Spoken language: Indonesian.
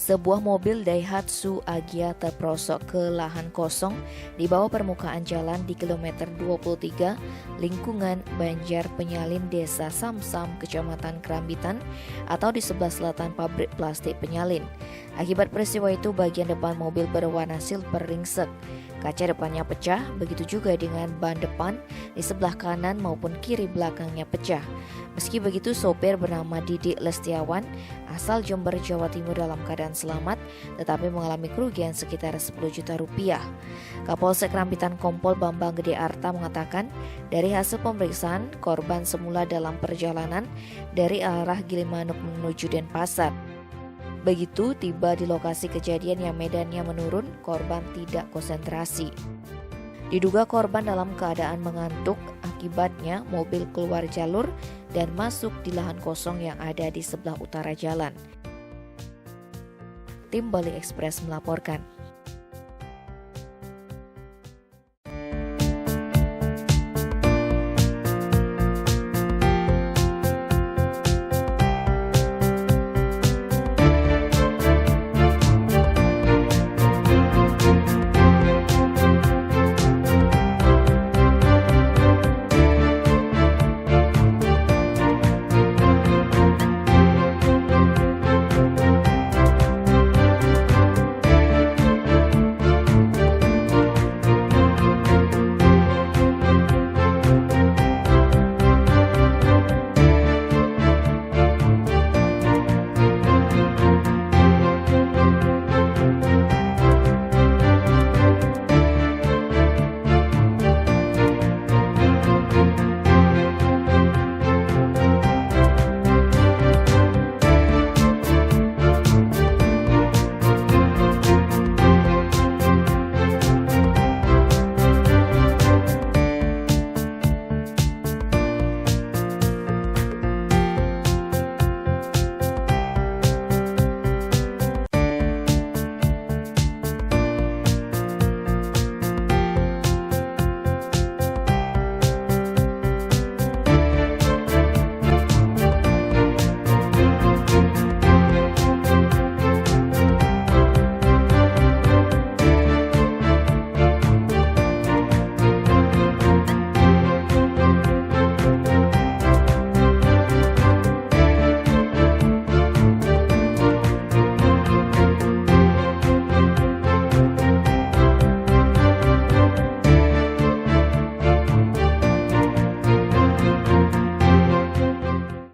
Sebuah mobil Daihatsu Agya terperosok ke lahan kosong di bawah permukaan jalan di kilometer 23 lingkungan Banjar Penyalin Desa Samsam, Kecamatan Kerambitan atau di sebelah selatan pabrik plastik Penyalin. Akibat peristiwa itu, bagian depan mobil berwarna silver ringsek. Kaca depannya pecah, begitu juga dengan ban depan di sebelah kanan maupun kiri belakangnya pecah. Meski begitu, sopir bernama Didik Lestiawan asal Jember, Jawa Timur dalam keadaan selamat, tetapi mengalami kerugian sekitar 10 juta rupiah. Kapolsek Kerambitan Kompol Bambang Gede Arta mengatakan, dari hasil pemeriksaan, korban semula dalam perjalanan dari arah Gilimanuk menuju Denpasar. Begitu tiba di lokasi kejadian yang medannya menurun, korban tidak konsentrasi. Diduga korban dalam keadaan mengantuk, akibatnya mobil keluar jalur dan masuk di lahan kosong yang ada di sebelah utara jalan. Tim Bali Express melaporkan.